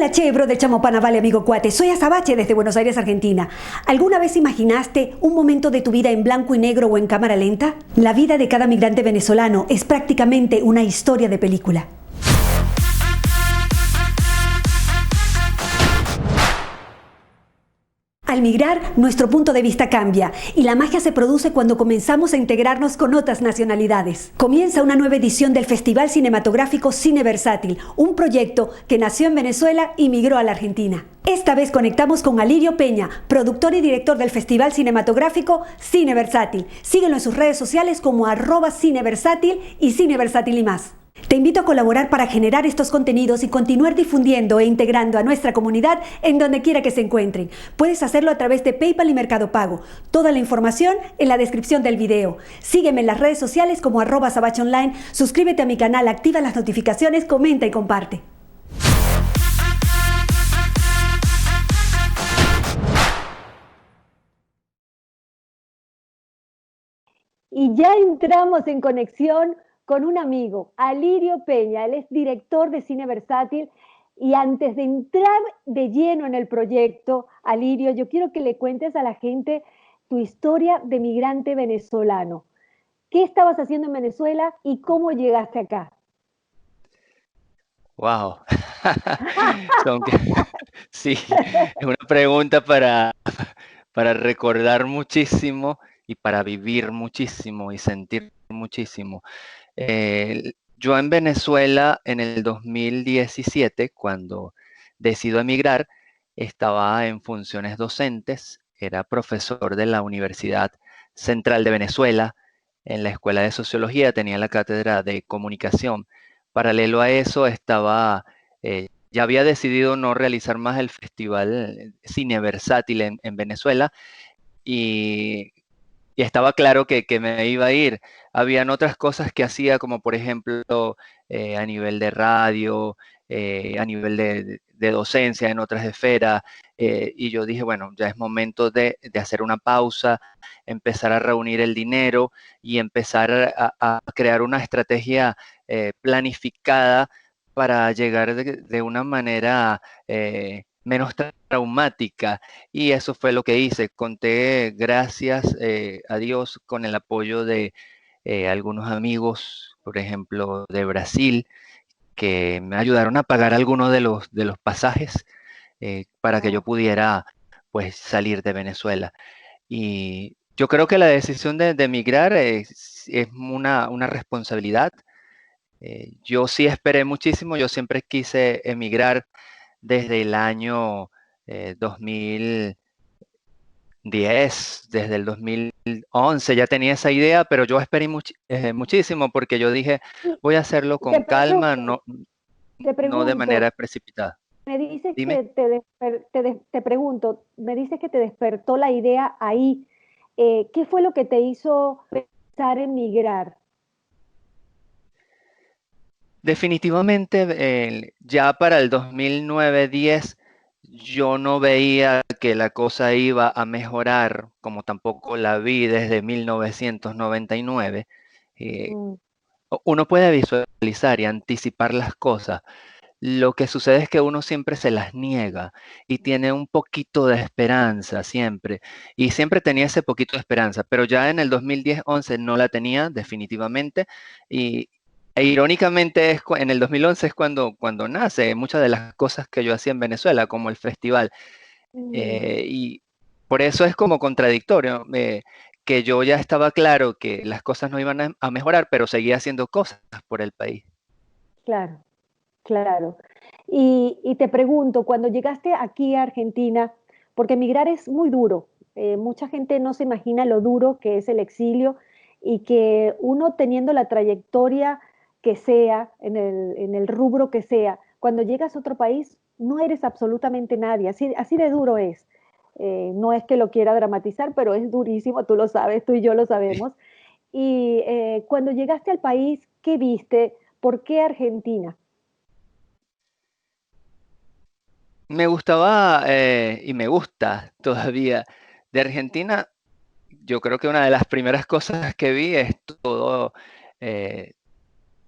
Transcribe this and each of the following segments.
Hola, che, bro del Chamopana, vale, amigo cuate. Soy Azabache desde Buenos Aires, Argentina. ¿Alguna vez imaginaste un momento de tu vida en blanco y negro o en cámara lenta? La vida de cada migrante venezolano es prácticamente una historia de película. Al migrar, nuestro punto de vista cambia y la magia se produce cuando comenzamos a integrarnos con otras nacionalidades. Comienza una nueva edición del Festival Cinematográfico Cine Versátil, un proyecto que nació en Venezuela y migró a la Argentina. Esta vez conectamos con Alirio Peña, productor y director del Festival Cinematográfico Cine Versátil. Síguelo en sus redes sociales como @cineversátil y Cine Versátil y más. Te invito a colaborar para generar estos contenidos y continuar difundiendo e integrando a nuestra comunidad en donde quiera que se encuentren. Puedes hacerlo a través de PayPal y Mercado Pago. Toda la información en la descripción del video. Sígueme en las redes sociales como @sabachonline, suscríbete a mi canal, activa las notificaciones, comenta y comparte. Y ya entramos en conexión con un amigo, Alirio Peña. Él es director de Cine Versátil. Y antes de entrar de lleno en el proyecto, Alirio, yo quiero que le cuentes a la gente tu historia de migrante venezolano. ¿Qué estabas haciendo en Venezuela y cómo llegaste acá? Wow. Son que- Sí, es una pregunta para recordar muchísimo y para vivir muchísimo y sentir muchísimo. Yo en Venezuela en el 2017, cuando decido emigrar, estaba en funciones docentes, era profesor de la Universidad Central de Venezuela, en la Escuela de Sociología, tenía la cátedra de comunicación. Paralelo a eso, ya había decidido no realizar más el Festival Cine Versátil en Venezuela y y estaba claro que me iba a ir. Habían otras cosas que hacía, como por ejemplo a nivel de radio, a nivel de docencia en otras esferas, y yo dije, bueno, ya es momento de hacer una pausa, empezar a reunir el dinero y empezar a crear una estrategia planificada para llegar de una manera menos traumática. Y eso fue lo que hice. Conté, gracias a Dios, con el apoyo de algunos amigos, por ejemplo, de Brasil, que me ayudaron a pagar algunos de los pasajes para que yo pudiera pues salir de Venezuela. Y yo creo que la decisión de emigrar es una responsabilidad. Yo sí esperé muchísimo, yo siempre quise emigrar desde el año 2010, desde el 2011 ya tenía esa idea, pero yo esperé muchísimo porque yo dije, Y voy a hacerlo te con calma, pregunto, te no de pregunto, manera precipitada. me dices Dime. que te pregunto, me dices que te despertó la idea ahí. ¿Qué fue lo que te hizo pensar en migrar? Definitivamente, ya para el 2009-10, yo no veía que la cosa iba a mejorar, como tampoco la vi desde 1999. Eh, Mm, Uno puede visualizar y anticipar las cosas. Lo que sucede es que uno siempre se las niega y tiene un poquito de esperanza siempre. Y siempre tenía ese poquito de esperanza, pero ya en el 2010-11 no la tenía definitivamente. Y, irónicamente en el 2011 es cuando nace muchas de las cosas que yo hacía en Venezuela, como el festival. mm, Y por eso es como contradictorio, que yo ya estaba claro que las cosas no iban a mejorar, pero seguía haciendo cosas por el país. claro, claro. Y te pregunto, cuando llegaste aquí a Argentina, porque emigrar es muy duro, mucha gente no se imagina lo duro que es el exilio y que uno teniendo la trayectoria que sea, en el rubro que sea, cuando llegas a otro país no eres absolutamente nadie, así de duro es. No es que lo quiera dramatizar, pero es durísimo, tú lo sabes, tú y yo lo sabemos. Y cuando llegaste al país, ¿qué viste? ¿Por qué Argentina? Me gustaba y me gusta todavía de Argentina. Yo creo que una de las primeras cosas que vi es todo eh,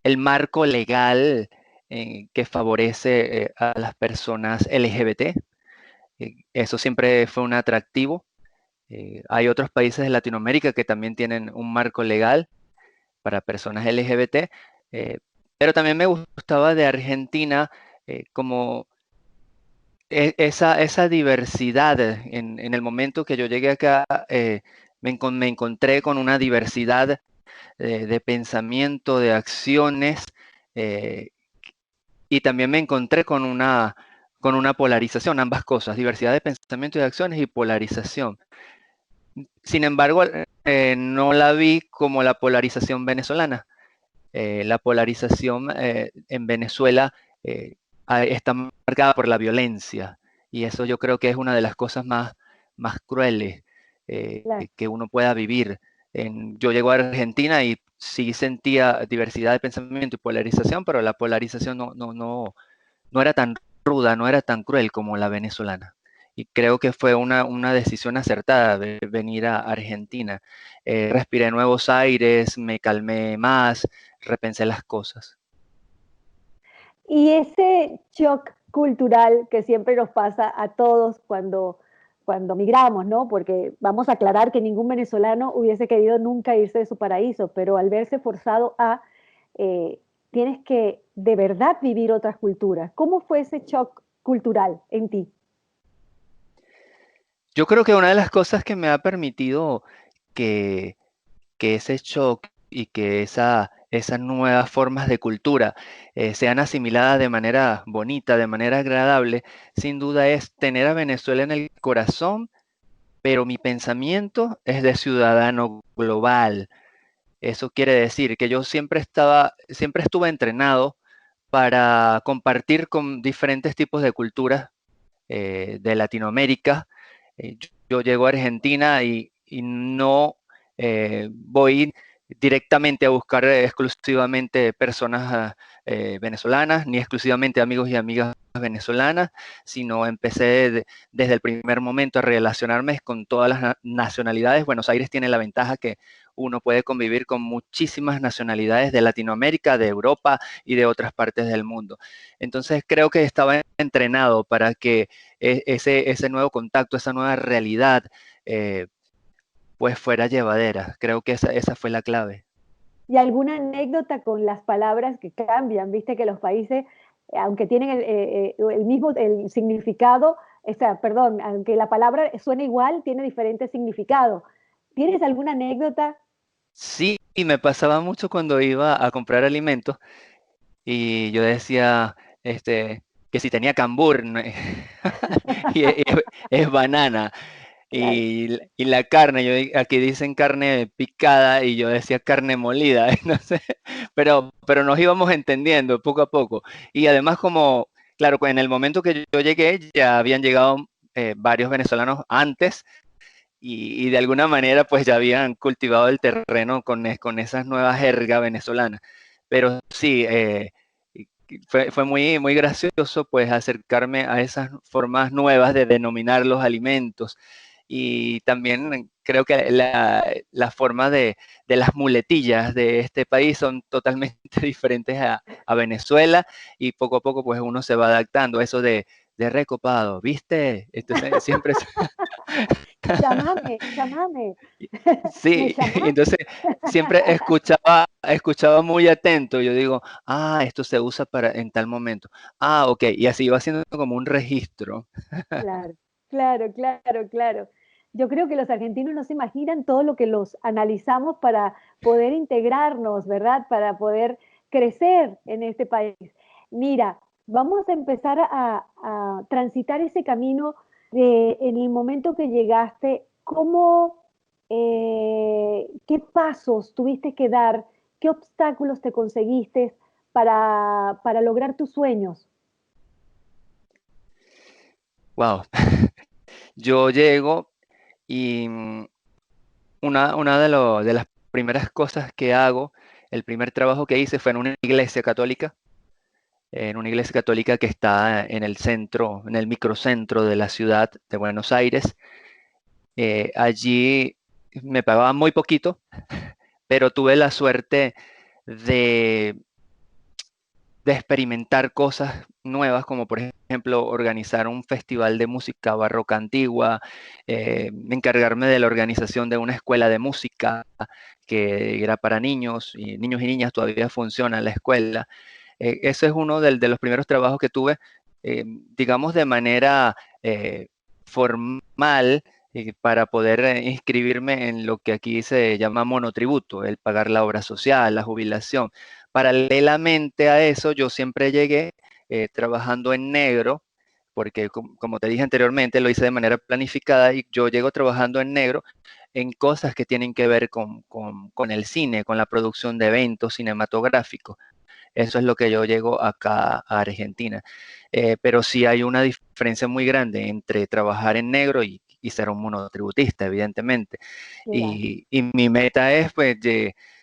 el marco legal que favorece a las personas LGBT. Eso siempre fue un atractivo. Hay otros países de Latinoamérica que también tienen un marco legal para personas LGBT, pero también me gustaba de Argentina como esa diversidad. En el momento que yo llegué acá, me encontré con una diversidad de pensamiento, de acciones, eh, y también me encontré con una polarización, ambas cosas, diversidad de pensamiento y de acciones y polarización. Sin embargo, no la vi como la polarización venezolana. La polarización en Venezuela está marcada por la violencia, y eso yo creo que es una de las cosas más crueles Claro. que uno pueda vivir. Yo llego a Argentina y sí sentía diversidad de pensamiento y polarización, pero la polarización no era tan ruda, no era tan cruel como la venezolana. Y creo que fue una decisión acertada de venir a Argentina. Respiré nuevos aires, me calmé más, repensé las cosas. Y ese shock cultural que siempre nos pasa a todos cuando migramos, ¿no? Porque vamos a aclarar que ningún venezolano hubiese querido nunca irse de su paraíso, pero al verse forzado eh, tienes que de verdad vivir otras culturas. ¿Cómo fue ese shock cultural en ti? Yo creo que una de las cosas que me ha permitido que, que ese shock y que esas nuevas formas de cultura sean asimiladas de manera bonita, de manera agradable, sin duda es tener a Venezuela en el corazón, pero mi pensamiento es de ciudadano global. Eso quiere decir que yo siempre estuve entrenado para compartir con diferentes tipos de culturas de Latinoamérica. Yo llego a Argentina y no voy directamente a buscar exclusivamente personas venezolanas, ni exclusivamente amigos y amigas venezolanas, sino empecé desde el primer momento a relacionarme con todas las nacionalidades. Buenos Aires tiene la ventaja que uno puede convivir con muchísimas nacionalidades de Latinoamérica, de Europa y de otras partes del mundo. Entonces creo que estaba entrenado para que ese nuevo contacto, esa nueva realidad, eh, pues fuera llevadera. Creo que esa fue la clave. ¿Y alguna anécdota con las palabras que cambian? Viste que los países, aunque tienen el mismo el significado, o sea, perdón, aunque la palabra suena igual, tiene diferente significado. ¿Tienes alguna anécdota? Sí, y me pasaba mucho cuando iba a comprar alimentos y yo decía, que si tenía cambur, ¿no? y es banana. Claro. Y la carne, aquí dicen carne picada y yo decía carne molida, no sé, pero nos íbamos entendiendo poco a poco. Y además como, claro, en el momento que yo llegué ya habían llegado varios venezolanos antes y de alguna manera pues ya habían cultivado el terreno con esas nuevas jerga venezolanas. Pero sí, fue muy gracioso pues acercarme a esas formas nuevas de denominar los alimentos. Y también creo que la forma de las muletillas de este país son totalmente diferentes a Venezuela, y poco a poco pues uno se va adaptando a eso de recopado, ¿viste? Entonces siempre Llámame, llámame. ¿Me sí, llamas? entonces siempre escuchaba muy atento. Yo digo, esto se usa para en tal momento. Ok, y así iba haciendo como un registro. Claro, claro, claro, claro. Yo creo que los argentinos no se imaginan todo lo que los analizamos para poder integrarnos, ¿verdad? Para poder crecer en este país. Mira, vamos a empezar a transitar ese camino en el momento que llegaste, ¿cómo, qué pasos tuviste que dar, qué obstáculos te conseguiste para lograr tus sueños? Wow. Yo llego y una de las primeras cosas que hago, el primer trabajo que hice fue en una iglesia católica que está en el centro, en el microcentro de la ciudad de Buenos Aires. Allí me pagaban muy poquito, pero tuve la suerte de, de experimentar cosas nuevas, como por ejemplo organizar un festival de música barroca antigua, encargarme de la organización de una escuela de música que era para niños y niñas, todavía funciona la escuela. Ese es uno de los primeros trabajos que tuve, digamos, de manera formal, para poder inscribirme en lo que aquí se llama monotributo, el pagar la obra social, la jubilación. Paralelamente a eso, yo siempre llegué trabajando en negro, porque como te dije anteriormente, lo hice de manera planificada y yo llego trabajando en negro en cosas que tienen que ver con el cine, con la producción de eventos cinematográficos. Eso es lo que yo llego acá a Argentina. Pero sí hay una diferencia muy grande entre trabajar en negro y ser un monotributista, evidentemente. Claro. Y mi meta es, pues,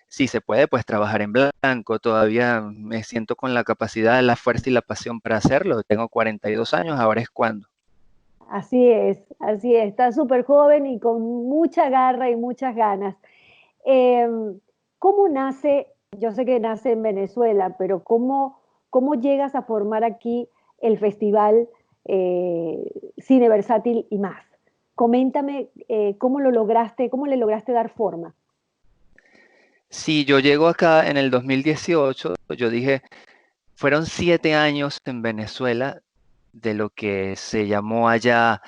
si se puede, pues trabajar en blanco. Todavía me siento con la capacidad, la fuerza y la pasión para hacerlo. Tengo 42 años, ahora es cuando. Así es, así es. Está súper joven y con mucha garra y muchas ganas. Eh, ¿Cómo nace? Yo sé que nace en Venezuela, pero ¿cómo llegas a formar aquí el festival Cine Versátil y más? Coméntame cómo lo lograste, cómo le lograste dar forma. Si yo llego acá en el 2018, yo dije, fueron 7 años en Venezuela de lo que se llamó allá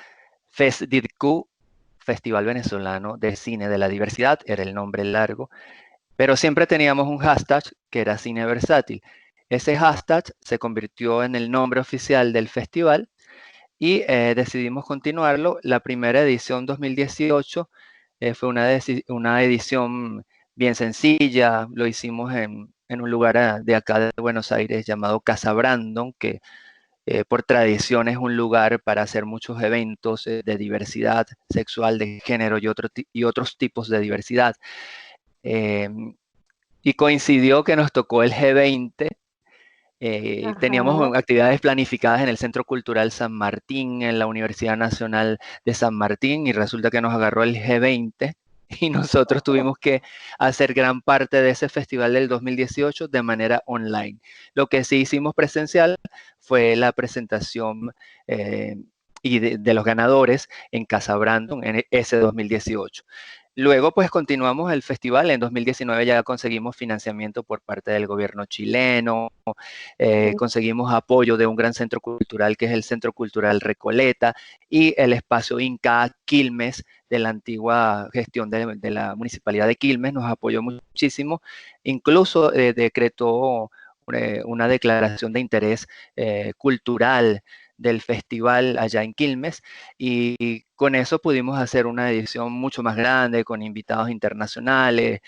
FESDIDQ, Festival Venezolano de Cine de la Diversidad, era el nombre largo, pero siempre teníamos un hashtag que era Cine Versátil. Ese hashtag se convirtió en el nombre oficial del festival y decidimos continuarlo. La primera edición 2018 fue una edición bien sencilla, lo hicimos en un lugar de acá de Buenos Aires llamado Casa Brandon, que por tradición es un lugar para hacer muchos eventos de diversidad sexual, de género y otros tipos de diversidad. Eh, y coincidió que nos tocó el G20. Teníamos Ajá. actividades planificadas en el Centro Cultural San Martín, en la Universidad Nacional de San Martín, y resulta que nos agarró el G20 y nosotros tuvimos que hacer gran parte de ese festival del 2018 de manera online. Lo que sí hicimos presencial fue la presentación y de los ganadores en Casa Brandon en ese 2018. Luego, pues continuamos el festival. En 2019 ya conseguimos financiamiento por parte del gobierno chileno, conseguimos apoyo de un gran centro cultural que es el Centro Cultural Recoleta y el espacio Inca Quilmes de la antigua gestión de la Municipalidad de Quilmes nos apoyó muchísimo. Incluso decretó una declaración de interés cultural del festival allá en Quilmes y con eso pudimos hacer una edición mucho más grande, con invitados internacionales,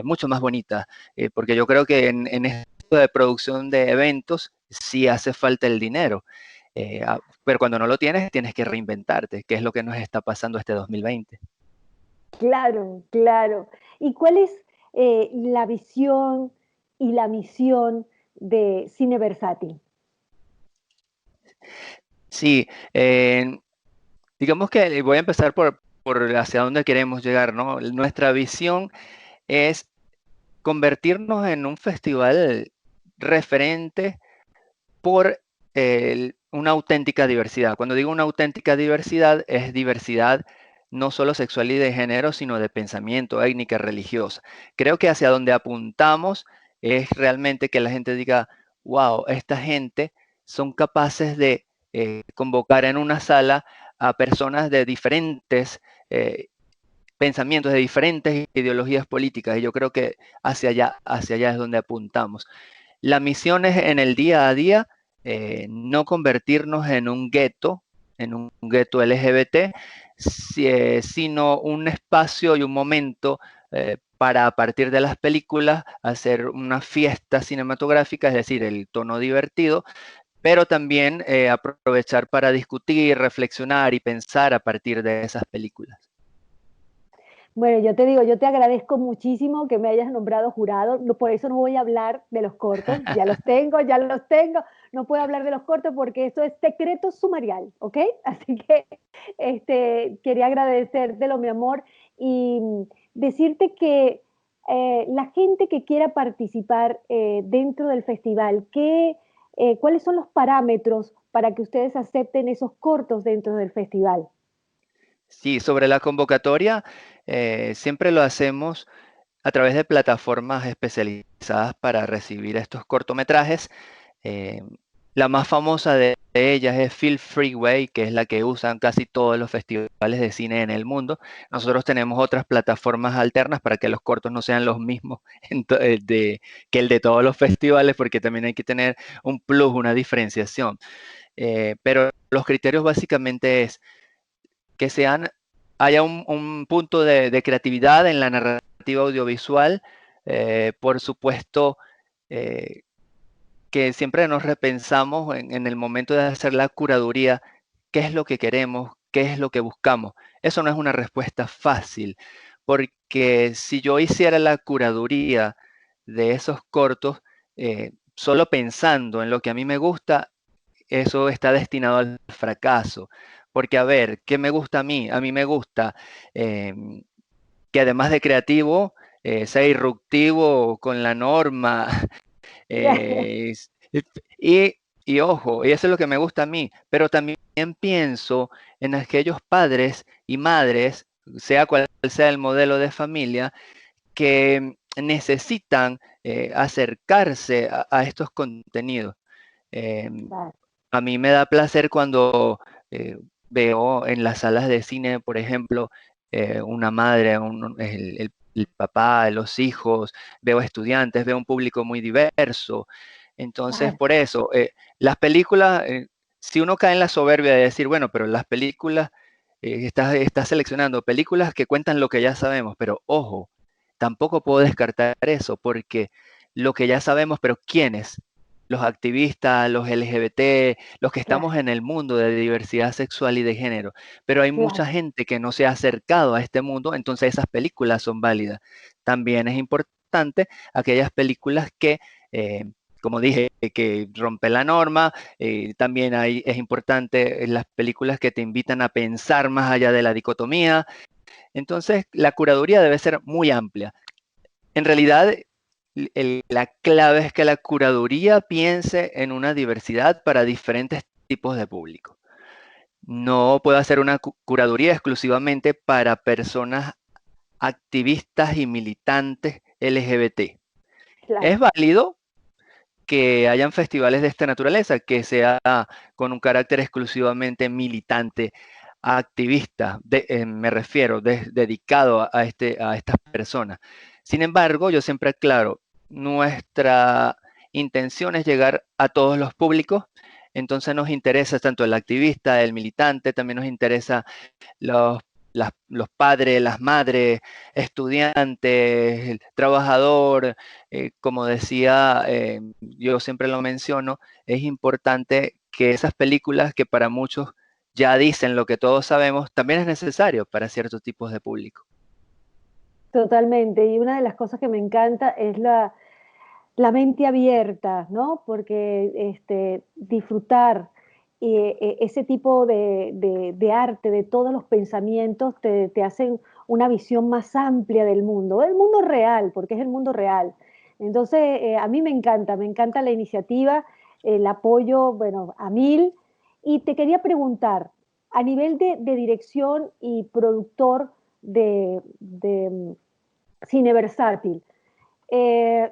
mucho más bonita, porque yo creo que en esto de producción de eventos sí hace falta el dinero, pero cuando no lo tienes, tienes que reinventarte, que es lo que nos está pasando este 2020. Claro, claro. ¿Y cuál es la visión y la misión de Cine Versátil? Sí, digamos que voy a empezar por hacia dónde queremos llegar, ¿no? Nuestra visión es convertirnos en un festival referente por una auténtica diversidad. Cuando digo una auténtica diversidad, es diversidad no solo sexual y de género, sino de pensamiento, étnica, religiosa. Creo que hacia donde apuntamos es realmente que la gente diga, wow, esta gente son capaces de convocar en una sala a personas de diferentes pensamientos, de diferentes ideologías políticas, y yo creo que hacia allá es donde apuntamos. La misión es en el día a día no convertirnos en un gueto LGBT, sino un espacio y un momento para a partir de las películas hacer una fiesta cinematográfica, es decir, el tono divertido, pero también aprovechar para discutir, reflexionar y pensar a partir de esas películas. Bueno, yo te digo, yo te agradezco muchísimo que me hayas nombrado jurado. Por eso no voy a hablar de los cortos. Ya los tengo, ya los tengo. No puedo hablar de los cortos porque esto es secreto sumarial, ¿ok? Así que quería agradecértelo, mi amor, y decirte que la gente que quiera participar dentro del festival, ¿Cuáles son los parámetros para que ustedes acepten esos cortos dentro del festival? Sí, sobre la convocatoria, siempre lo hacemos a través de plataformas especializadas para recibir estos cortometrajes. Eh, la más famosa de ellas es Film Freeway, que es la que usan casi todos los festivales de cine en el mundo. Nosotros tenemos otras plataformas alternas para que los cortos no sean los mismos que el de todos los festivales, porque también hay que tener un plus, una diferenciación. Pero los criterios básicamente es que haya un punto de creatividad en la narrativa audiovisual. Por supuesto, eh, que siempre nos repensamos en el momento de hacer la curaduría, qué es lo que queremos, qué es lo que buscamos. Eso no es una respuesta fácil, porque si yo hiciera la curaduría de esos cortos, solo pensando en lo que a mí me gusta, eso está destinado al fracaso. Porque, a ver, ¿qué me gusta a mí? A mí me gusta que además de creativo, sea irruptivo con la norma. eh, y, y ojo, y eso es lo que me gusta a mí, pero también pienso en aquellos padres y madres, sea cual sea el modelo de familia, que necesitan acercarse a estos contenidos. Em, Claro. a mí me da placer cuando eh, veo en las salas de cine, por ejemplo, una madre, el papá, los hijos, veo estudiantes, veo un público muy diverso. Entonces, Claro. por eso, las películas, si uno cae en la soberbia de decir, bueno, pero las películas, estás seleccionando películas que cuentan lo que ya sabemos, pero ojo, tampoco puedo descartar eso, porque lo que ya sabemos, pero ¿quiénes? Los activistas, los LGBT, los que Claro, estamos en el mundo de diversidad sexual y de género, pero hay mucha claro. gente que no se ha acercado a este mundo, entonces esas películas son válidas. También es importante aquellas películas que, como dije, que rompen la norma. También es importante las películas que te invitan a pensar más allá de la dicotomía. Entonces, la curaduría debe ser muy amplia. En realidad, la clave es que la curaduría piense en una diversidad para diferentes tipos de público. No puedo hacer una curaduría exclusivamente para personas activistas y militantes LGBT. Es Claro. válido que hayan festivales de esta naturaleza, que sea con un carácter exclusivamente militante, activista, me refiero, dedicado a estas personas. Sin embargo, yo siempre aclaro, nuestra intención es llegar a todos los públicos, entonces nos interesa tanto el activista, el militante, también nos interesa los, los padres, las madres, estudiantes, el trabajador. Como decía, yo siempre lo menciono, es importante que esas películas que para muchos ya dicen lo que todos sabemos, también es necesario para ciertos tipos de público. Totalmente. Y una de las cosas que me encanta es la mente abierta, ¿no? Porque disfrutar ese tipo de arte, de todos los pensamientos, te hacen una visión más amplia del mundo real, porque es el mundo real. Entonces, a mí me encanta la iniciativa, el apoyo, bueno, a mil. Y te quería preguntar, a nivel de dirección y productor de cine versátil, eh,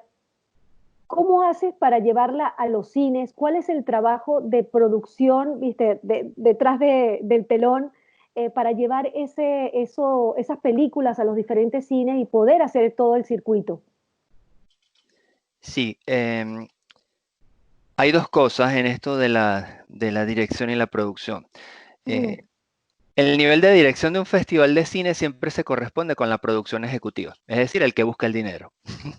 ¿cómo haces para llevarla a los cines? ¿Cuál es el trabajo de producción, viste, detrás del telón, para llevar esas películas a los diferentes cines y poder hacer todo el circuito? Sí, hay dos cosas en esto de la dirección y la producción. Mm, El nivel de dirección de un festival de cine siempre se corresponde con la producción ejecutiva, es decir, el que busca el dinero.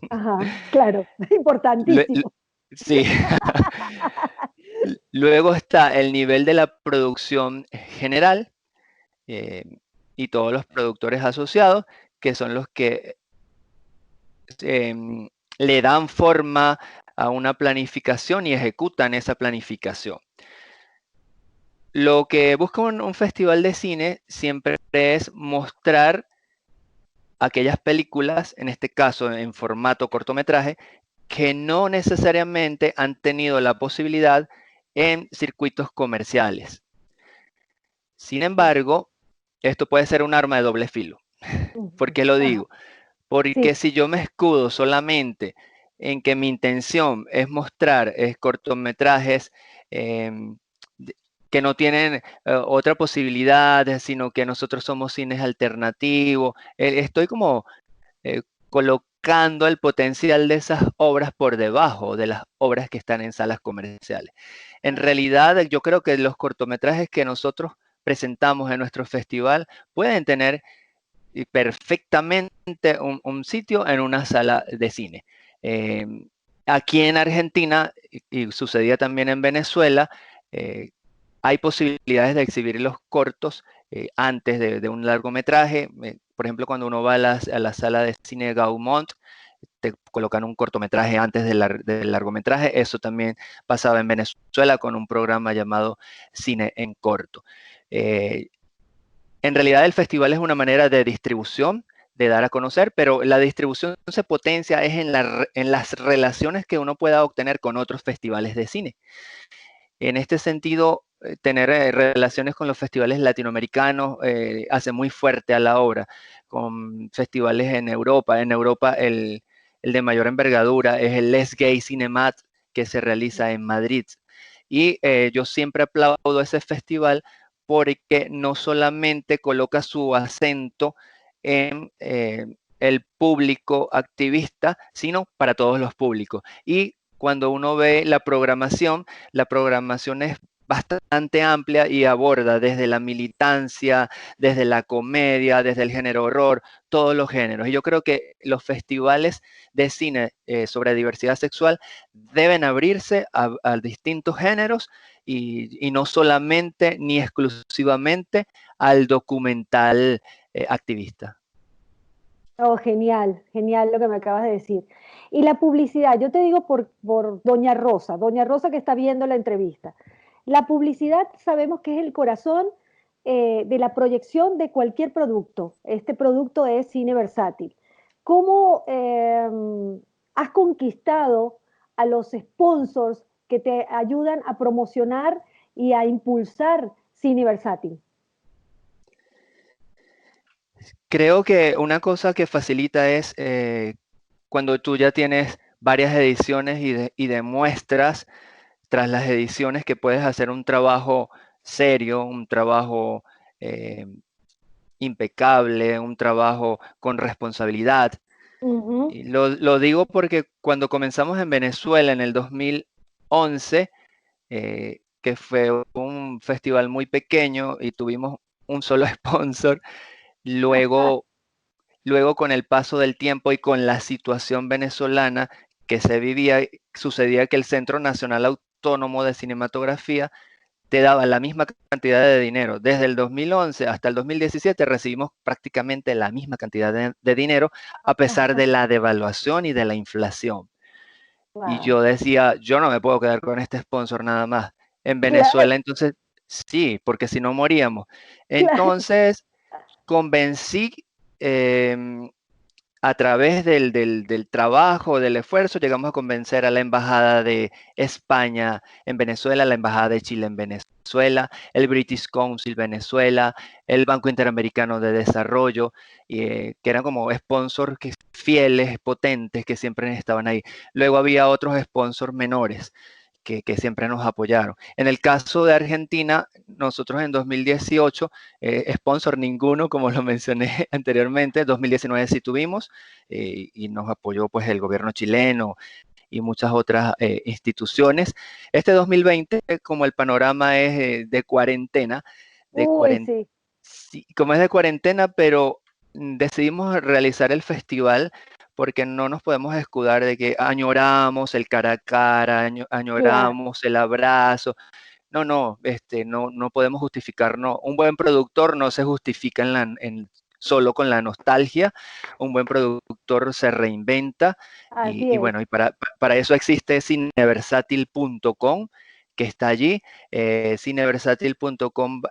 ajá, claro, Lue- l- importantísimo. sí. Luego está el nivel de la producción general, eh, y todos los productores asociados, que son los que em, le dan forma a una planificación y ejecutan esa planificación. Lo que busca un festival de cine siempre es mostrar aquellas películas, en este caso en formato cortometraje, que no necesariamente han tenido la posibilidad en circuitos comerciales. Sin embargo, esto puede ser un arma de doble filo. ¿Por qué lo Ajá, digo? Porque sí, si yo me escudo solamente en que mi intención es mostrar cortometrajes em, que no tienen otra posibilidad, sino que nosotros somos cines alternativos, estoy como colocando el potencial de esas obras por debajo de las obras que están en salas comerciales. En realidad, yo creo que los cortometrajes que nosotros presentamos en nuestro festival pueden tener perfectamente un sitio en una sala de cine. Eh, Aquí en Argentina, y sucedía también en Venezuela, hay posibilidades de exhibir los cortos antes de un largometraje. Por ejemplo, cuando uno va a la sala de cine Gaumont, te colocan un cortometraje antes del largometraje. Eso también pasaba en Venezuela con un programa llamado Cine en Corto. En realidad el festival es una manera de distribución, de dar a conocer, pero la distribución se potencia es en las relaciones que uno pueda obtener con otros festivales de cine. En este sentido, tener relaciones con los festivales latinoamericanos hace muy fuerte a la obra, con festivales en Europa. En Europa el de mayor envergadura es el Les Gay Cinemat, que se realiza en Madrid. Y yo siempre aplaudo ese festival porque no solamente coloca su acento en el público activista, sino para todos los públicos. Y cuando uno ve la programación es bastante amplia y aborda desde la militancia, desde la comedia, desde el género horror, todos los géneros. Y yo creo que los festivales de cine sobre diversidad sexual deben abrirse a distintos géneros y no solamente ni exclusivamente al documental activista. oh, genial, genial lo que me acabas de decir. Y la publicidad, yo te digo por Doña Rosa que está viendo la entrevista. La publicidad sabemos que es el corazón de la proyección de cualquier producto. Este producto es cine versátil. ¿Cómo has conquistado a los sponsors que te ayudan a promocionar y a impulsar cine versátil? Creo que una cosa que facilita es cuando tú ya tienes varias ediciones y demuestras tras las ediciones que puedes hacer un trabajo serio, un trabajo eh, impecable, un trabajo con responsabilidad. Ujú. Y lo digo porque cuando comenzamos en Venezuela en el 2011, que fue un festival muy pequeño y tuvimos un solo sponsor, luego con el paso del tiempo y con la situación venezolana que se vivía, sucedía que el Centro Nacional Autónomo de Cinematografía te daba la misma cantidad de dinero. Desde el 2011 hasta el 2017 recibimos prácticamente la misma cantidad de dinero a pesar de la devaluación y de la inflación. Y Wow. yo decía, yo no me puedo quedar con este sponsor nada más. En Claro, Venezuela, entonces, sí, porque si no moríamos. claro. Entonces, convencí em, a través del trabajo, del esfuerzo, llegamos a convencer a la Embajada de España en Venezuela, la Embajada de Chile en Venezuela, el British Council Venezuela, el Banco Interamericano de Desarrollo, que eran como sponsors fieles, potentes, que siempre estaban ahí. Luego había otros sponsors menores que siempre nos apoyaron. En el caso de Argentina, nosotros en 2018, sponsor ninguno, como lo mencioné anteriormente, 2019 sí tuvimos, y nos apoyó pues el gobierno chileno y muchas otras instituciones. Este 2020, como el panorama es de cuarentena, de Uy, cuarentena, sí, sí, como es de cuarentena, pero decidimos realizar el festival porque no nos podemos escudar de que añoramos el cara a cara, claro. añoramos el abrazo. No, no, no podemos justificarnos. Un buen productor no se justifica solo con la nostalgia. Un buen productor se reinventa Así y es. bueno, y para eso existe cineversatil.com que está allí. Cineversatil.com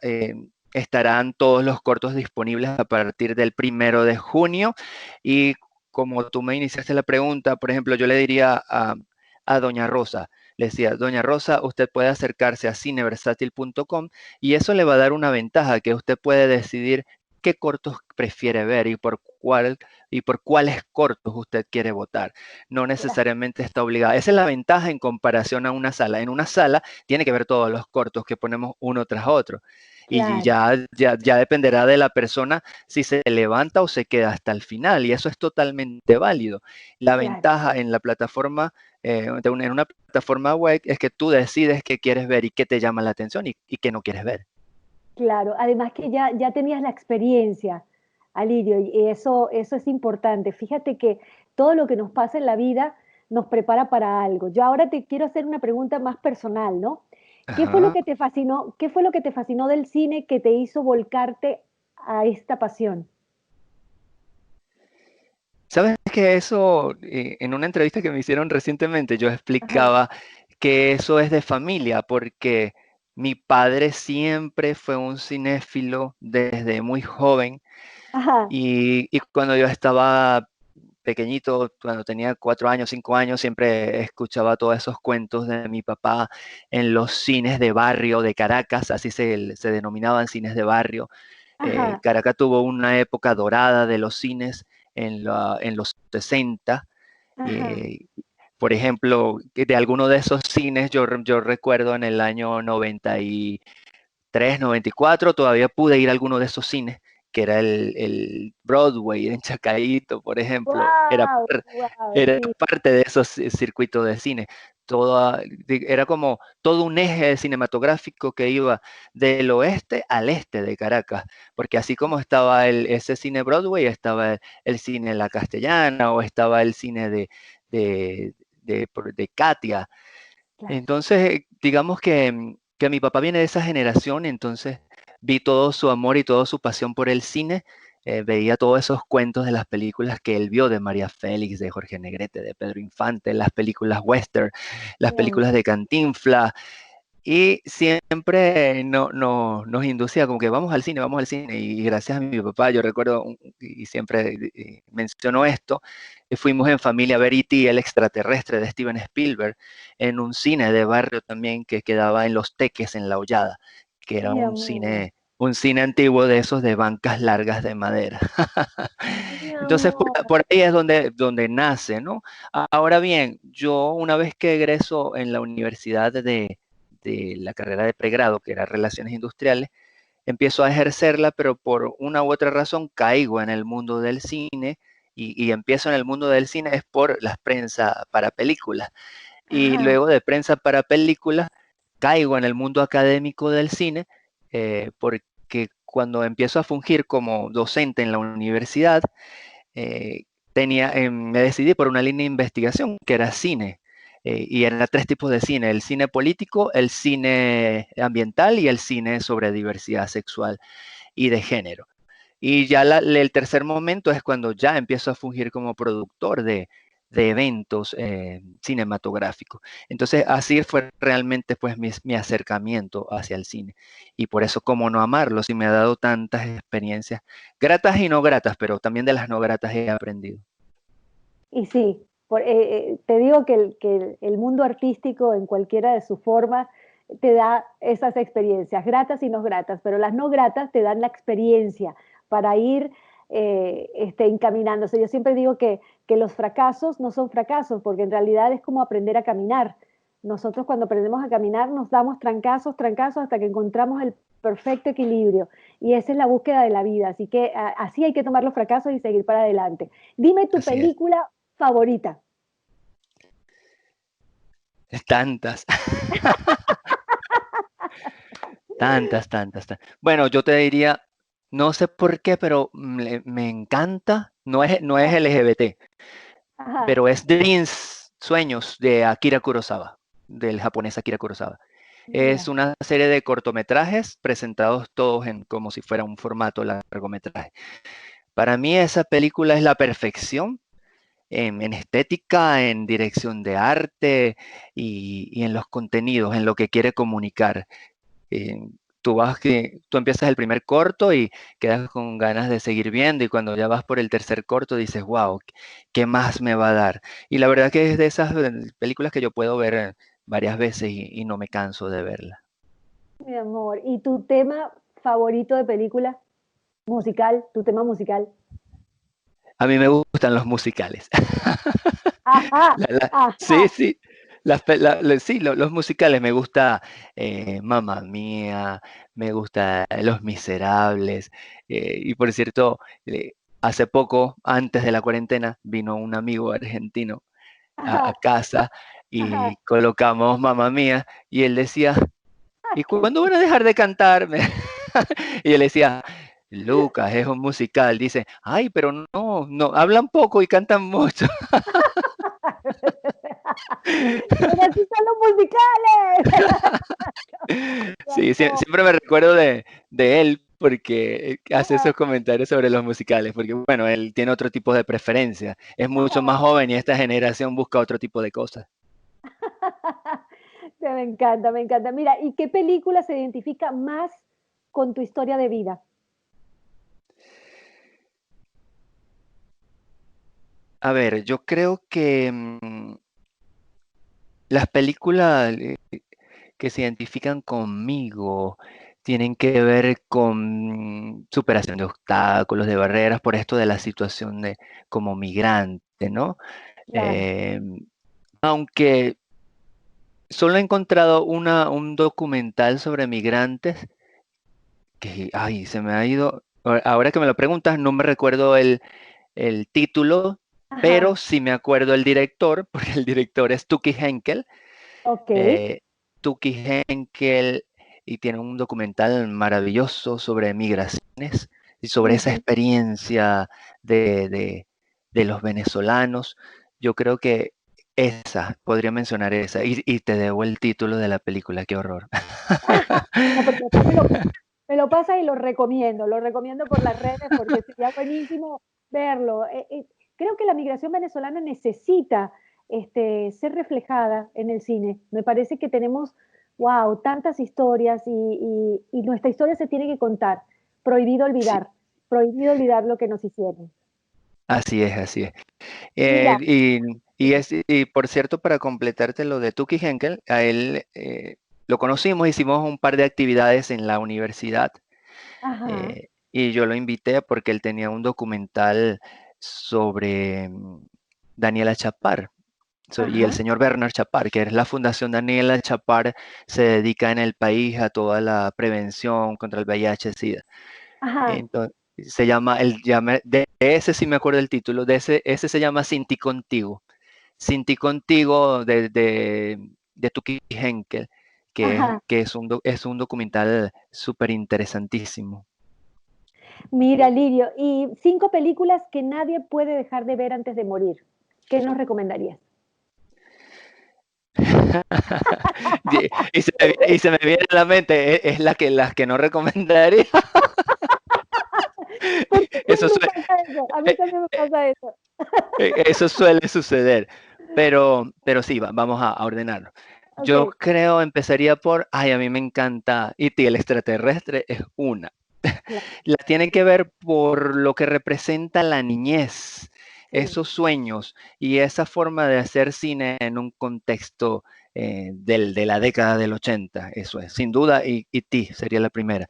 estarán todos los cortos disponibles a partir del 1 de junio y como tú me iniciaste la pregunta, por ejemplo, yo le diría a Doña Rosa, le decía, Doña Rosa, usted puede acercarse a cineversátil.com y eso le va a dar una ventaja, que usted puede decidir qué cortos prefiere ver y por cuáles cortos usted quiere votar. No necesariamente está obligada. Esa es la ventaja en comparación a una sala. En una sala tiene que ver todos los cortos que ponemos uno tras otro. Y Claro, ya dependerá de la persona si se levanta o se queda hasta el final. Y eso es totalmente válido. La claro. ventaja en la plataforma, en una plataforma web, es que tú decides qué quieres ver y qué te llama la atención y qué no quieres ver. Claro, además que ya tenías la experiencia, Alirio, y eso es importante. Fíjate que todo lo que nos pasa en la vida nos prepara para algo. Yo ahora te quiero hacer una pregunta más personal, ¿no? ¿Qué fue lo Ajá. que te fascinó? ¿Qué fue lo que te fascinó del cine que te hizo volcarte a esta pasión? ¿Sabes que eso, en una entrevista que me hicieron recientemente, yo Ajá, explicaba que eso es de familia, porque mi padre siempre fue un cinéfilo desde muy joven ajá, y cuando yo estaba pequeñito, cuando tenía 4 años, 5 años, siempre escuchaba todos esos cuentos de mi papá en los cines de barrio de Caracas, así se denominaban cines de barrio. ajá, Caracas tuvo una época dorada de los cines en los 60. ajá. eh, por ejemplo, que de alguno de esos cines, yo recuerdo en el año 93, 94, todavía pude ir a alguno de esos cines, que era el Broadway en Chacaíto, por ejemplo. Wow, wow, Era sí, parte de esos circuitos de cine. Era como todo un eje cinematográfico que iba del oeste al este de Caracas, porque así como estaba ese cine Broadway, estaba el cine La Castellana o estaba el cine de, de Katia. claro. Entonces, digamos que mi papá viene de esa generación, entonces vi todo su amor y toda su pasión por el cine, veía todos esos cuentos de las películas que él vio de María Félix, de Jorge Negrete, de Pedro Infante, las películas western, las Claro. películas de Cantinflas, y siempre nos inducía como que vamos al cine. Y gracias a mi papá, yo recuerdo, y siempre menciono esto, fuimos en familia a ver E.T., el extraterrestre de Steven Spielberg, en un cine de barrio también que quedaba en Los Teques, en La Hollada, que era Mi amor, un cine antiguo de esos de bancas largas de madera. mi Entonces, amor. por ahí es donde nace, ¿no? Ahora bien, yo una vez que egreso en la universidad de la carrera de pregrado, que era Relaciones Industriales, empiezo a ejercerla, pero por una u otra razón caigo en el mundo del cine y empiezo en el mundo del cine es por las prensa para películas. Y Ajá, luego de prensa para películas caigo en el mundo académico del cine, porque cuando empiezo a fungir como docente en la universidad, eh, me decidí por una línea de investigación que era cine. Y eran tres tipos de cine: el cine político, el cine ambiental y el cine sobre diversidad sexual y de género. Y ya el tercer momento es cuando ya empiezo a fungir como productor de eventos cinematográficos. Entonces así fue realmente pues mi acercamiento hacia el cine. Y por eso, cómo no amarlo, si me ha dado tantas experiencias, gratas y no gratas, pero también de las no gratas he aprendido. y sí, te digo que el mundo artístico en cualquiera de sus formas te da esas experiencias, gratas y no gratas, pero las no gratas te dan la experiencia para ir encaminándose. Yo siempre digo que los fracasos no son fracasos, porque en realidad es como aprender a caminar. Nosotros cuando aprendemos a caminar nos damos trancazos, trancazos hasta que encontramos el perfecto equilibrio. Y esa es la búsqueda de la vida. Así que así hay que tomar los fracasos y seguir para adelante. Dime tu Así es. película favorita. Tantas, Bueno, yo te diría, no sé por qué, pero me encanta, no es LGBT, Ajá, pero es Dreams, Sueños, de Akira Kurosawa, del japonés Akira Kurosawa. Es mira, una serie de cortometrajes presentados todos como si fuera un formato largometraje. Para mí esa película es la perfección en estética, en dirección de arte y en los contenidos, en lo que quiere comunicar. tú empiezas el primer corto y quedas con ganas de seguir viendo y cuando ya vas por el tercer corto dices, wow, ¿qué más me va a dar? Y la verdad que es de esas películas que yo puedo ver varias veces y no me canso de verla. Mi amor. ¿Y tu tema favorito de película musical? ¿Tu tema musical? A mí me gustan los musicales. Ajá, Sí, ajá. sí. Sí, los musicales me gusta Mamma Mía, me gusta Los Miserables. Y por cierto, hace poco, antes de la cuarentena, vino un amigo argentino a Ajá, casa y ajá. colocamos Mamma Mía y él decía, ¿y cuándo van a dejar de cantarme? Y él decía, Lucas, es un musical. Dice, ay, pero no, no, hablan poco y cantan mucho. Pero así son los musicales. Sí, No. siempre me recuerdo de él porque hace Ajá, esos comentarios sobre los musicales, porque bueno, él tiene otro tipo de preferencia, es mucho más ajá. joven y esta generación busca otro tipo de cosas. Me encanta, me encanta. Mira, ¿y qué película se identifica más con tu historia de vida? A ver, yo creo que las películas que se identifican conmigo tienen que ver con superación de obstáculos, de barreras, por esto de la situación de como migrante, ¿no? Claro. Em, Aunque solo he encontrado un documental sobre migrantes que, ay, se me ha ido. Ahora que me lo preguntas, no me recuerdo el título, pero Ajá, sí me acuerdo el director, porque el director es Tuki Henkel. ok. eh, Tuki Henkel y tiene un documental maravilloso sobre migraciones y sobre esa Ujú. experiencia de los venezolanos. Yo creo que esa, podría mencionar esa, y te debo el título de la película, qué horror. No, pero después me lo pasa y lo recomiendo por las redes porque sería buenísimo verlo. Creo que la migración venezolana necesita ser reflejada en el cine. Me parece que tenemos, wow, tantas historias y nuestra historia se tiene que contar. Prohibido Sí, olvidar, prohibido olvidar lo que nos hicieron. así es, así es. Mira, Y por cierto, para completarte lo de Tuki Henkel, a él lo conocimos, hicimos un par de actividades en la universidad. ajá, Y yo lo invité porque él tenía un documental sobre Daniela Chapar y el ajá, señor Bernard Chapar, que es la Fundación Daniela Chapar, se dedica en el país a toda la prevención contra el VIH-Sida. ajá. Entonces, de ese sí me acuerdo el título, ese se llama Sin ti contigo. Sin ti contigo de Tuki Henkel, Ajá. que es un documental súper interesantísimo. Mira, Lirio, y 5 películas que nadie puede dejar de ver antes de morir. ¿Qué nos recomendarías? Y se me viene a la mente, es las que no recomendaría. Porque a mí Eso, me pasa eso, a mí eh, también me pasa eso. eso suele suceder. Pero sí, vamos a ordenarlo. Yo Ok, creo, empezaría por, ay, a mí me encanta E.T. el extraterrestre, es una. claro, La tiene que ver por lo que representa la niñez, sí. esos sueños y esa forma de hacer cine en un contexto de la década del 80. Eso es, sin duda, y E.T. sería la primera.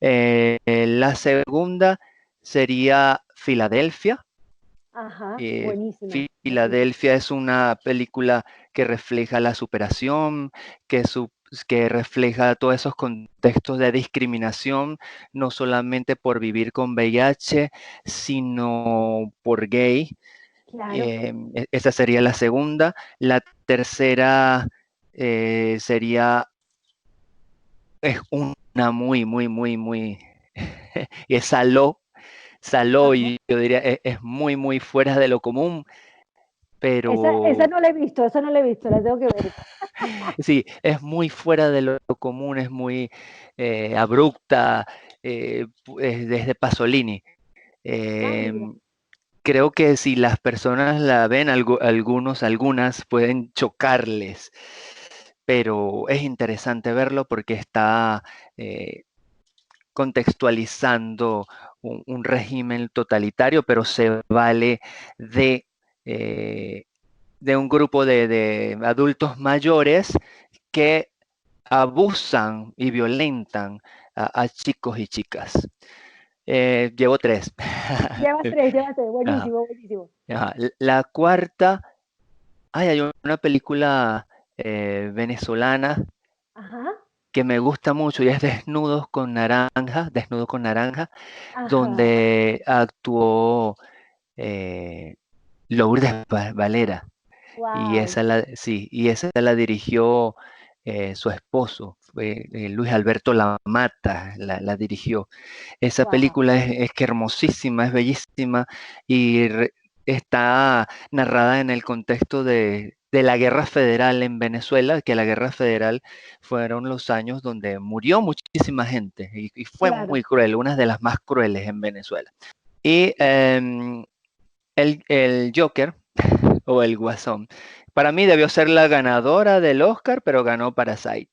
La segunda sería Filadelfia. Ajá, buenísima, buenísima. Filadelfia es una película que refleja la superación, que, su- que refleja todos esos contextos de discriminación, no solamente por vivir con VIH, sino por gay. Claro. Esa sería la segunda. La tercera sería, es una muy, y es Saló. Saló, Ajá. y yo diría, es muy, muy fuera de lo común, Esa pero no la he visto, esa no la he visto, la tengo que ver. sí, es muy fuera de lo común, es muy abrupta, es desde Pasolini. Ah, mira. Em, Creo que si las personas la ven, algunas pueden chocarles, pero es interesante verlo porque está contextualizando un régimen totalitario, pero se vale de, de un grupo de adultos mayores que abusan y violentan a chicos y chicas. Llevo 3. Llevas tres, Ajá, buenísimo, buenísimo. ajá. La cuarta, hay una película venezolana Ajá, que me gusta mucho y es Desnudo con Naranja, ajá, donde actuó Lourdes Valera. wow, Y esa la dirigió su esposo, Luis Alberto Lamata, la dirigió. Esa wow, película es que hermosísima, es bellísima y está narrada en el contexto de la Guerra Federal en Venezuela, que la Guerra Federal fueron los años donde murió muchísima gente y fue claro. muy cruel, una de las más crueles en Venezuela. Y el Joker o el Guasón, para mí debió ser la ganadora del Oscar, pero ganó Parasite.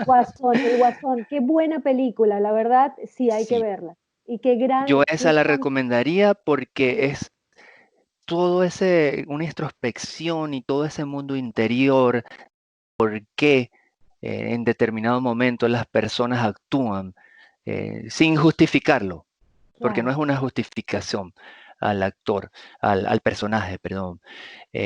Guasón, el Guasón, qué buena película, la verdad, sí, hay que Sí, verla. Y qué yo esa qué la gran, recomendaría porque sí, es una introspección y todo ese mundo interior, por qué en determinado momento las personas actúan sin justificarlo, porque no claro, es una justificación al actor, al personaje, perdón.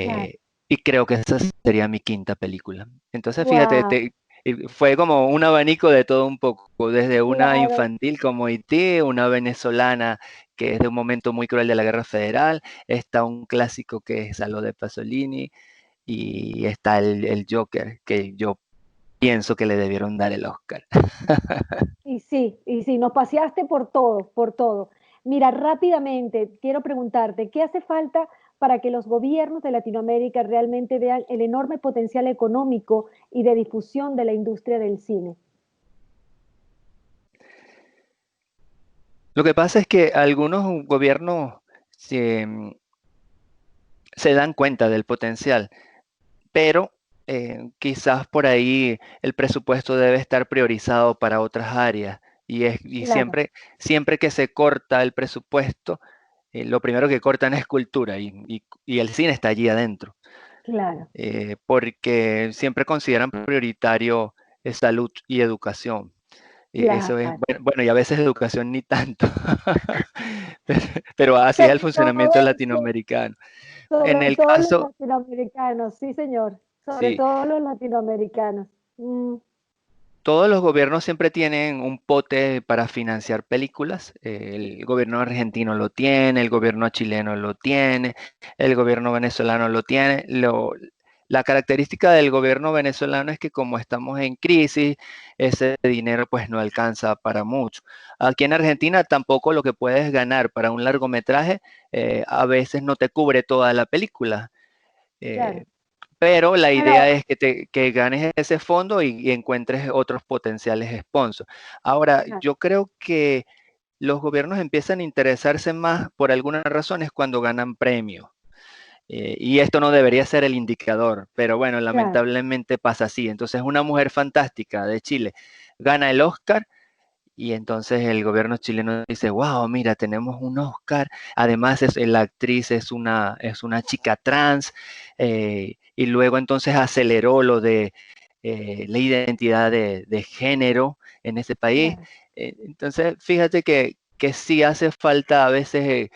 claro. Y creo que esa sería mi quinta película. Entonces, fíjate, Wow, fue como un abanico de todo un poco, desde una claro. infantil como E.T., una venezolana que es de un momento muy cruel de la Guerra Federal, está un clásico que es Algo de Pasolini, y está el Joker, que yo pienso que le debieron dar el Oscar. Y sí, nos paseaste por todo, por todo. Mira, rápidamente, quiero preguntarte, ¿qué hace falta para que los gobiernos de Latinoamérica realmente vean el enorme potencial económico y de difusión de la industria del cine? Lo que pasa es que algunos gobiernos se, se dan cuenta del potencial, pero quizás por ahí el presupuesto debe estar priorizado para otras áreas. Y Claro, siempre que se corta el presupuesto, lo primero que cortan es cultura y el cine está allí adentro, claro, porque siempre consideran prioritario salud y educación. Y eso es, claro. bueno, y a veces educación ni tanto, pero, pero así es el Sobre todo, funcionamiento latinoamericano. En sobre el todo los caso, latinoamericanos, sí, señor, sobre sí, todo los latinoamericanos. Mm, todos los gobiernos siempre tienen un pote para financiar películas. El gobierno argentino lo tiene, el gobierno chileno lo tiene, el gobierno venezolano lo tiene. La característica del gobierno venezolano es que como estamos en crisis, ese dinero pues no alcanza para mucho. Aquí en Argentina tampoco lo que puedes ganar para un largometraje a veces no te cubre toda la película. claro. Eh, pero la idea Bueno, es que ganes ese fondo y encuentres otros potenciales sponsors. Ahora, claro, yo creo que los gobiernos empiezan a interesarse más por algunas razones cuando ganan premios. Y esto no debería ser el indicador, pero bueno, claro, lamentablemente pasa así. Entonces, una mujer fantástica de Chile gana el Oscar y entonces el gobierno chileno dice, wow, mira, tenemos un Oscar. Además, la actriz es una chica trans. Y luego entonces aceleró lo de la identidad de género en ese país. claro. Entonces, fíjate que sí hace falta a veces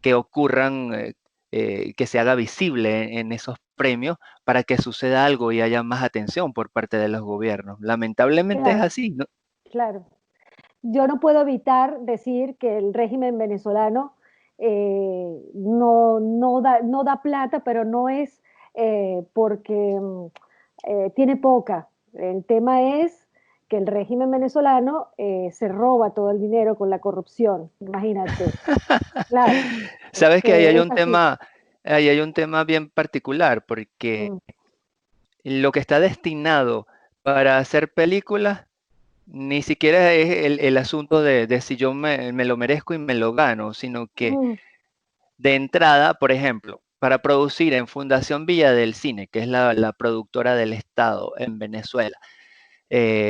que ocurran, que se haga visible en esos premios para que suceda algo y haya más atención por parte de los gobiernos. Lamentablemente es Claro, así, ¿no? claro. Yo no puedo evitar decir que el régimen venezolano no da plata, pero no es porque tiene poca. El tema es que el régimen venezolano se roba todo el dinero con la corrupción. Imagínate. Claro, Sabes que es así. ahí hay un tema bien particular, porque Mm, lo que está destinado para hacer películas ni siquiera es el asunto de si yo me lo merezco y me lo gano, sino que mm, de entrada, por ejemplo, para producir en Fundación Villa del Cine, que es la productora del Estado en Venezuela,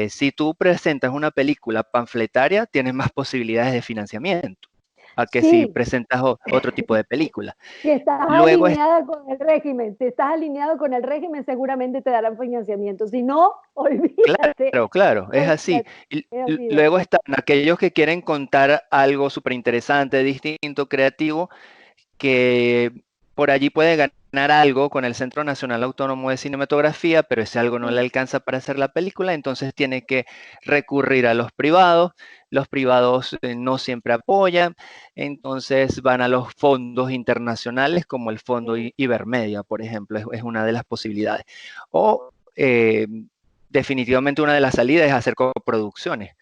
si tú presentas una película panfletaria, tienes más posibilidades de financiamiento a que si Sí, presentas otro tipo de película. si estás Luego alineada con el régimen, si estás alineado con el régimen, seguramente te darán financiamiento. Si no, olvídate, claro, claro, es así. olvídate, Y es así de luego verdad. están aquellos que quieren contar algo súper interesante, distinto, creativo, que por allí puede ganar algo con el Centro Nacional Autónomo de Cinematografía, pero ese algo no le alcanza para hacer la película, entonces tiene que recurrir a los privados no siempre apoyan, entonces van a los fondos internacionales como el Fondo Ibermedia, por ejemplo, es una de las posibilidades. O definitivamente una de las salidas es hacer coproducciones,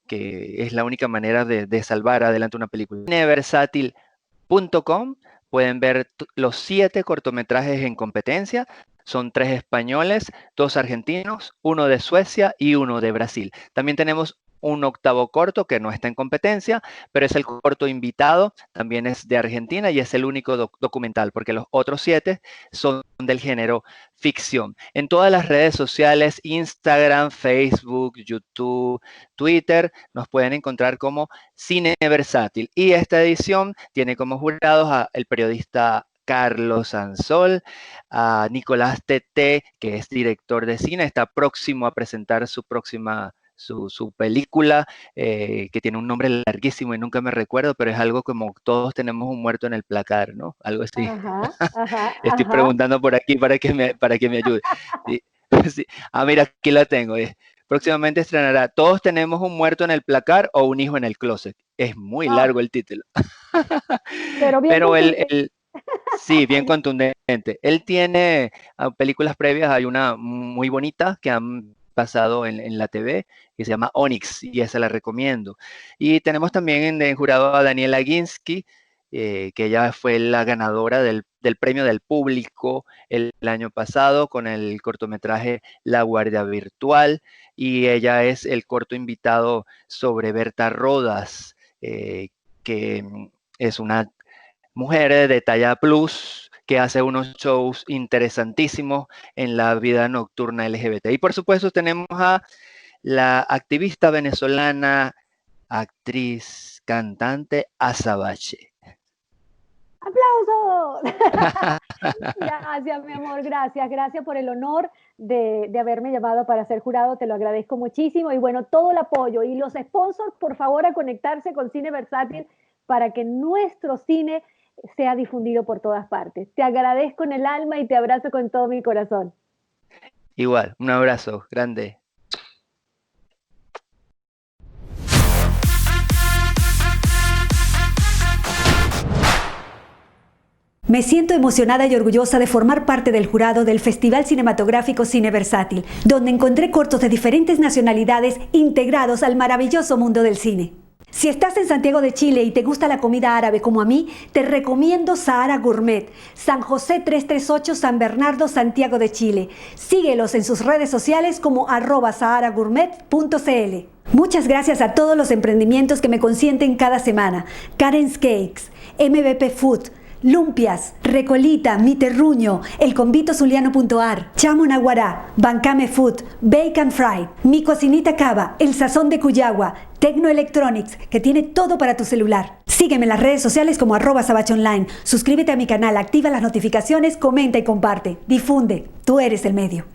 que es la única manera de salvar adelante una película. Cineversátil.com pueden ver los 7 cortometrajes en competencia. Son 3 españoles, 2 argentinos, 1 de Suecia y 1 de Brasil. También tenemos un octavo corto que no está en competencia, pero es el corto invitado, también es de Argentina y es el único documental, porque los otros 7 son del género ficción. En todas las redes sociales, Instagram, Facebook, YouTube, Twitter, nos pueden encontrar como Cine Versátil. Y esta edición tiene como jurados al periodista Carlos Ansol, a Nicolás Tete, que es director de cine, está próximo a presentar su película, que tiene un nombre larguísimo y nunca me recuerdo, pero es algo como todos tenemos un muerto en el placar, ¿no? Algo así. Ajá, ajá, Estoy ajá. preguntando por aquí para que me ayude. Sí, sí. Ah, mira, aquí la tengo. Próximamente estrenará Todos tenemos un muerto en el placar o un hijo en el closet. Es muy Ah, largo el título. pero bien Pero contundente. sí, bien contundente. Él tiene películas previas, hay una muy bonita que han pasado en la TV, que se llama Onyx, y esa la recomiendo. Y tenemos también en jurado a Daniela Ginsky, que ella fue la ganadora del premio del público el año pasado con el cortometraje La Guardia Virtual, y ella es el corto invitado sobre Berta Rodas, que es una mujer de talla plus que hace unos shows interesantísimos en la vida nocturna LGBT. Y por supuesto tenemos a la activista venezolana, actriz, cantante, Azabache. ¡Aplausos! Gracias, mi amor, gracias. Gracias por el honor de haberme llamado para ser jurado, te lo agradezco muchísimo. Y bueno, todo el apoyo y los sponsors, por favor, a conectarse con Cine Versátil para que nuestro cine sea difundido por todas partes. Te agradezco en el alma y te abrazo con todo mi corazón. Igual, un abrazo grande. Me siento emocionada y orgullosa de formar parte del jurado del Festival Cinematográfico Cine Versátil, donde encontré cortos de diferentes nacionalidades integrados al maravilloso mundo del cine. Si estás en Santiago de Chile y te gusta la comida árabe como a mí, te recomiendo Sahara Gourmet, San José 338 San Bernardo, Santiago de Chile. Síguelos en sus redes sociales como @saharagourmet.cl. Muchas gracias a todos los emprendimientos que me consienten cada semana. Karen's Cakes, MVP Food, Lumpias, Recolita, Mi Terruño, El Convito Zuliano.ar, Chamo Naguará, Bancame Food, Bacon Fried, Mi Cocinita Cava, El Sazón de Cuyagua, Tecno Electronics, que tiene todo para tu celular. Sígueme en las redes sociales como @sabachonline. Suscríbete a mi canal, activa las notificaciones, comenta y comparte. Difunde, tú eres el medio.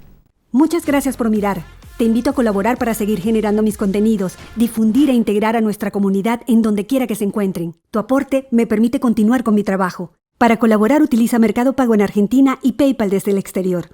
Muchas gracias por mirar. Te invito a colaborar para seguir generando mis contenidos, difundir e integrar a nuestra comunidad en donde quiera que se encuentren. Tu aporte me permite continuar con mi trabajo. Para colaborar utiliza Mercado Pago en Argentina y PayPal desde el exterior.